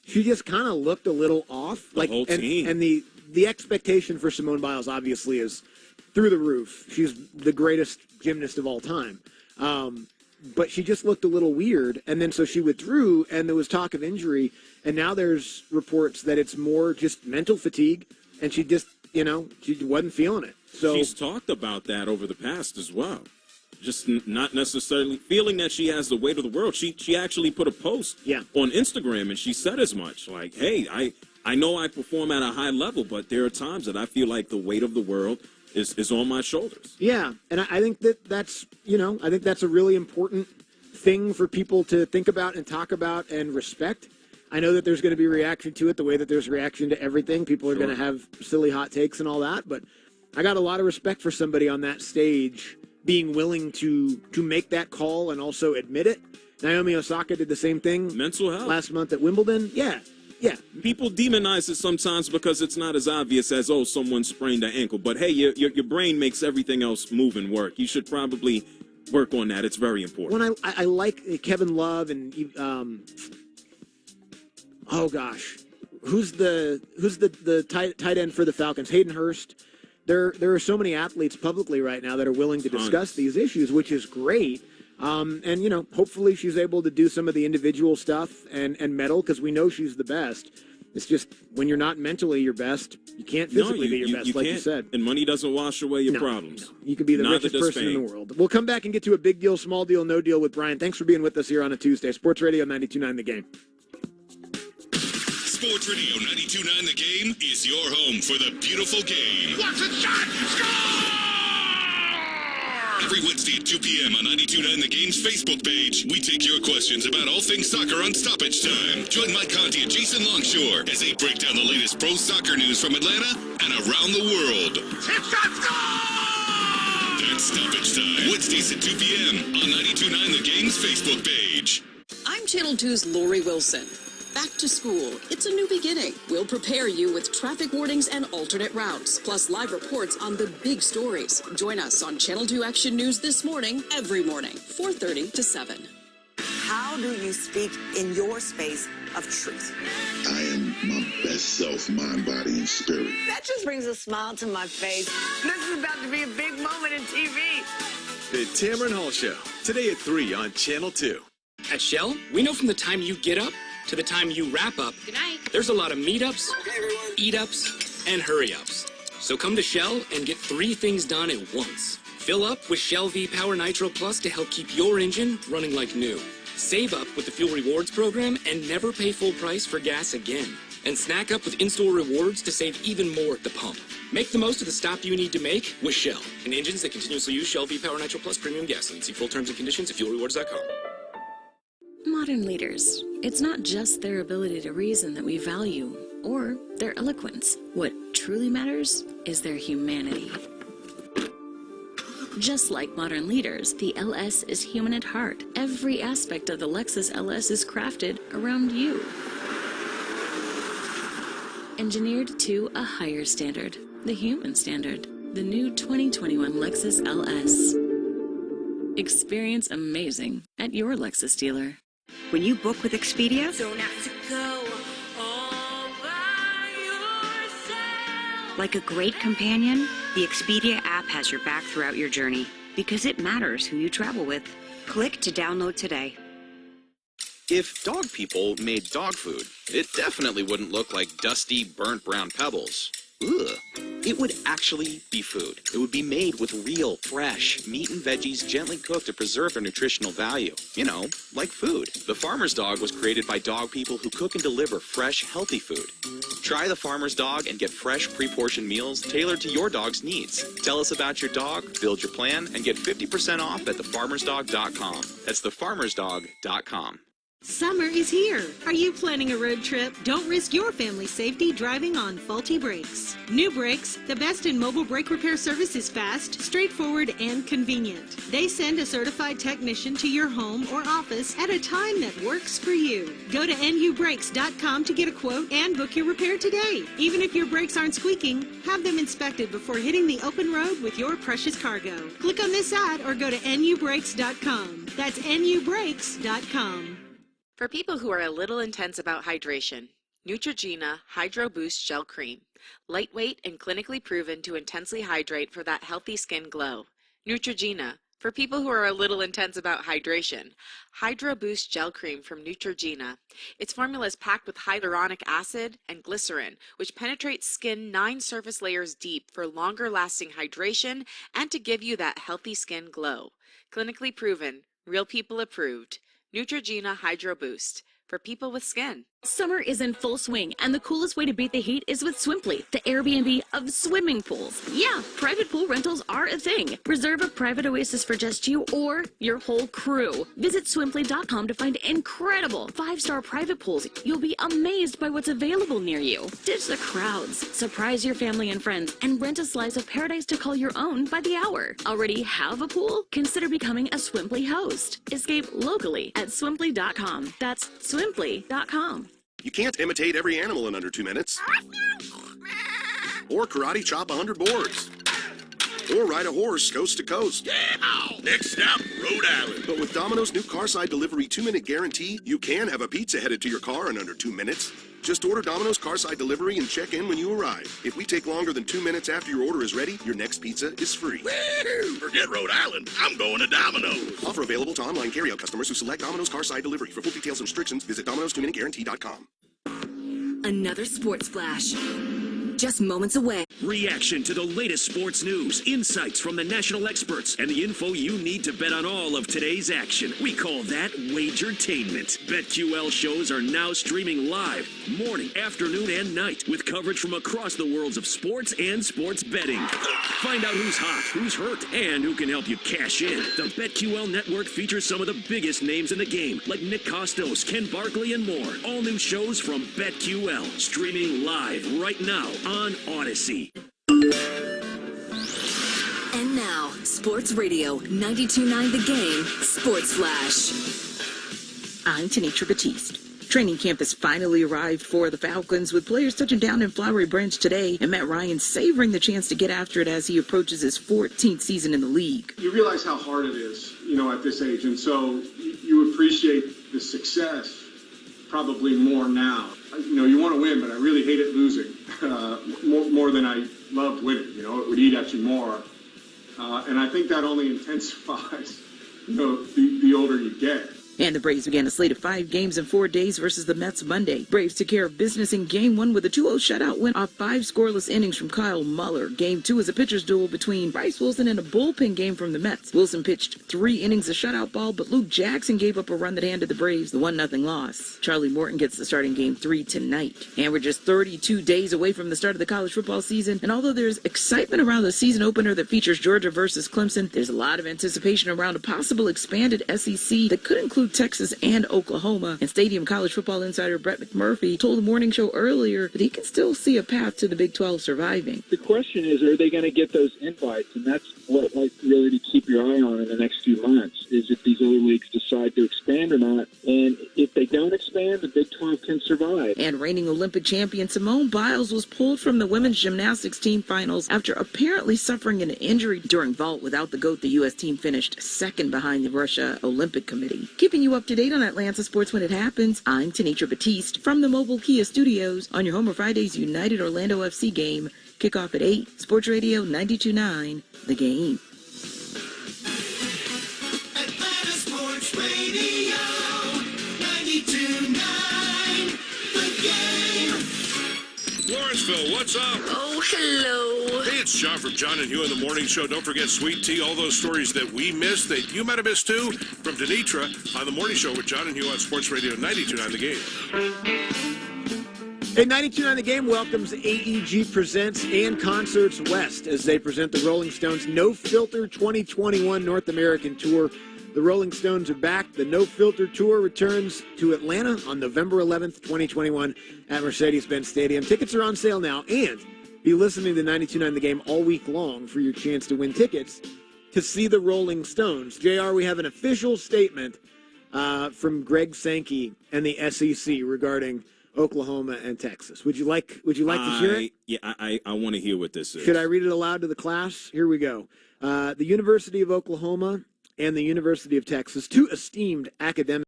she just kind of looked a little off. The whole team. And the expectation for Simone Biles obviously is through the roof. She's the greatest gymnast of all time. But she just looked a little weird. And then so she withdrew, and there was talk of injury. And now there's reports that it's more just mental fatigue. And she just, she wasn't feeling it. So she's talked about that over the past as well. Just not necessarily feeling that she has the weight of the world. She actually put a post on Instagram, and she said as much. Like, hey, I know I perform at a high level, but there are times that I feel like the weight of the world is on my shoulders. Yeah, and I think that's a really important thing for people to think about and talk about and respect. I know that there's going to be reaction to it the way that there's reaction to everything. People are going to have silly hot takes and all that, but I got a lot of respect for somebody on that stage being willing to make that call and also admit it. Naomi Osaka did the same thing. Mental health. Last month at Wimbledon. Yeah. People demonize it sometimes because it's not as obvious as, someone sprained an ankle. But, hey, your brain makes everything else move and work. You should probably work on that. It's very important. When I like Kevin Love and, who's the tight end for the Falcons? Hayden Hurst. There are so many athletes publicly right now that are willing to discuss these issues, which is great. And, hopefully she's able to do some of the individual stuff and medal because we know she's the best. It's just when you're not mentally your best, you can't physically be your best, like you said. And money doesn't wash away your problems. No. You can be the richest person in the world. We'll come back and get to a big deal, small deal, no deal with Brian. Thanks for being with us here on a Tuesday. Sports Radio 92.9 The Game. Sports Radio 92.9 The Game is your home for the beautiful game. Watch it, shot, score! Every Wednesday at 2 p.m. on 92.9 The Game's Facebook page, we take your questions about all things soccer on Stoppage Time. Join Mike Conti and Jason Longshore as they break down the latest pro soccer news from Atlanta and around the world. That's Stoppage Time, Wednesdays at 2 p.m. on 92.9 The Game's Facebook page. I'm Channel 2's Lori Wilson. Back to school. It's a new beginning. We'll prepare you with traffic warnings and alternate routes, plus live reports on the big stories. Join us on Channel 2 Action News this morning, every morning, 4:30 to 7. How do you speak in your space of truth? I am my best self, mind, body, and spirit. That just brings a smile to my face. This is about to be a big moment in TV. The Tamron Hall Show, today at 3 on Channel 2. At Shell, we know from the time you get up to the time you wrap up, good night, there's a lot of meetups, eat-ups, and hurry-ups. So come to Shell and get 3 things done at once. Fill up with Shell V-Power Nitro Plus to help keep your engine running like new. Save up with the Fuel Rewards program and never pay full price for gas again. And snack up with in-store rewards to save even more at the pump. Make the most of the stop you need to make with Shell. And engines that continuously use Shell V-Power Nitro Plus premium gasoline. See full terms and conditions at fuelrewards.com. Modern leaders. It's not just their ability to reason that we value, or their eloquence. What truly matters is their humanity. Just like modern leaders, the LS is human at heart. Every aspect of the Lexus LS is crafted around you. Engineered to a higher standard, the human standard. The new 2021 Lexus LS. Experience amazing at your Lexus dealer. When you book with Expedia, Don't have to go all by yourself. like a great companion, the Expedia app has your back throughout your journey because it matters who you travel with. Click to download today. If dog people made dog food, it definitely wouldn't look like dusty, burnt brown pebbles. Ugh. It would actually be food. It would be made with real, fresh meat and veggies gently cooked to preserve their nutritional value. You know, like food. The Farmer's Dog was created by dog people who cook and deliver fresh, healthy food. Try the Farmer's Dog and get fresh, pre-portioned meals tailored to your dog's needs. Tell us about your dog, build your plan, and get 50% off at thefarmersdog.com. That's thefarmersdog.com. Summer is here. Are you planning a road trip? Don't risk your family's safety driving on faulty brakes. New Brakes, the best in mobile brake repair service, is fast, straightforward, and convenient. They send a certified technician to your home or office at a time that works for you. Go to nubrakes.com to get a quote and book your repair today. Even if your brakes aren't squeaking, have them inspected before hitting the open road with your precious cargo. Click on this ad or go to nubrakes.com. That's nubrakes.com. For people who are a little intense about hydration, Neutrogena Hydro Boost Gel Cream. Lightweight and clinically proven to intensely hydrate for that healthy skin glow. Neutrogena. For people who are a little intense about hydration, Hydro Boost Gel Cream from Neutrogena. Its formula is packed with hyaluronic acid and glycerin, which penetrates skin 9 surface layers deep for longer lasting hydration and to give you that healthy skin glow. Clinically proven, real people approved. Neutrogena Hydro Boost. For people with skin. Summer is in full swing, and the coolest way to beat the heat is with Swimply, the Airbnb of swimming pools. Yeah, private pool rentals are a thing. Reserve a private oasis for just you or your whole crew. Visit Swimply.com to find incredible 5-star private pools. You'll be amazed by what's available near you. Ditch the crowds, surprise your family and friends, and rent a slice of paradise to call your own by the hour. Already have a pool? Consider becoming a Swimply host. Escape locally at Swimply.com. That's Swimply.com. You can't imitate every animal in under 2 minutes. Or karate chop 100 boards. Or ride a horse coast to coast. Yeah! Next stop, Rhode Island. But with Domino's new Carside Delivery 2-minute guarantee, you can have a pizza headed to your car in under 2 minutes. Just order Domino's Carside Delivery and check in when you arrive. If we take longer than 2 minutes after your order is ready, your next pizza is free. Woo! Forget Rhode Island. I'm going to Domino's. Offer available to online carryout customers who select Domino's Carside Delivery. For full details and restrictions, visit Domino's2minuteguarantee.com. Another sports flash. Just moments away. Reaction to the latest sports news, insights from the national experts, and the info you need to bet on all of today's action. We call that wagertainment. BetQL shows are now streaming live, morning, afternoon, and night, with coverage from across the worlds of sports and sports betting. Find out who's hot, who's hurt, and who can help you cash in. The BetQL network features some of the biggest names in the game, like Nick Kostos, Ken Barkley, and more. All new shows from BetQL, streaming live right now on Odyssey. And now, Sports Radio 92.9 The Game, Sports Flash. I'm Tanisha Batiste. Training camp has finally arrived for the Falcons, with players touching down in Flowery Branch today, and Matt Ryan savoring the chance to get after it as he approaches his 14th season in the league. You realize how hard it is, at this age, and so you appreciate the success probably more now. You want to win, but I really hated losing more than I loved winning. It would eat at you more. And I think that only intensifies, the older you get. And the Braves began a slate of 5 games in 4 days versus the Mets Monday. Braves took care of business in Game 1 with a 2-0 shutout win off 5 scoreless innings from Kyle Muller. Game 2 is a pitcher's duel between Bryce Wilson and a bullpen game from the Mets. Wilson pitched 3 innings of shutout ball, but Luke Jackson gave up a run that handed the Braves the 1-0 loss. Charlie Morton gets the start in Game 3 tonight. And we're just 32 days away from the start of the college football season, and although there's excitement around the season opener that features Georgia versus Clemson, there's a lot of anticipation around a possible expanded SEC that could include Texas and Oklahoma. And Stadium College Football insider Brett McMurphy told the morning show earlier that he can still see a path to the Big 12 surviving. The question is, are they going to get those invites? And that's what really to keep your eye on in the next few months, is if these other leagues decide to expand or not. And if they don't expand, the Big 12 can survive. And reigning Olympic champion Simone Biles was pulled from the women's gymnastics team finals after apparently suffering an injury during vault. Without the GOAT, the U.S. team finished second behind the Russia Olympic Committee. Keeping you up to date on Atlanta sports when it happens, I'm Tanisha Batiste from the Mobile Kia Studios on your home of Friday's United Orlando FC game. Kickoff at 8. Sports Radio 92.9, The Game. Atlanta Sports Radio 92.9, The Game. Lawrenceville, what's up? Oh, hello. Hey, it's John from John and Hugh in the Morning Show. Don't forget Sweet Tea, all those stories that we missed that you might have missed too, from Denitra on the Morning Show with John and Hugh on Sports Radio 92.9 The Game. Hey, 92.9 The Game welcomes AEG Presents and Concerts West as they present the Rolling Stones No Filter 2021 North American Tour. The Rolling Stones are back. The No Filter Tour returns to Atlanta on November 11th, 2021 at Mercedes-Benz Stadium. Tickets are on sale now, and be listening to 92.9 The Game all week long for your chance to win tickets to see the Rolling Stones. JR, we have an official statement from Greg Sankey and the SEC regarding Oklahoma and Texas. Would you like to hear it? Yeah, I want to hear what this is. Should I read it aloud to the class? Here we go. The University of Oklahoma and the University of Texas, two esteemed academic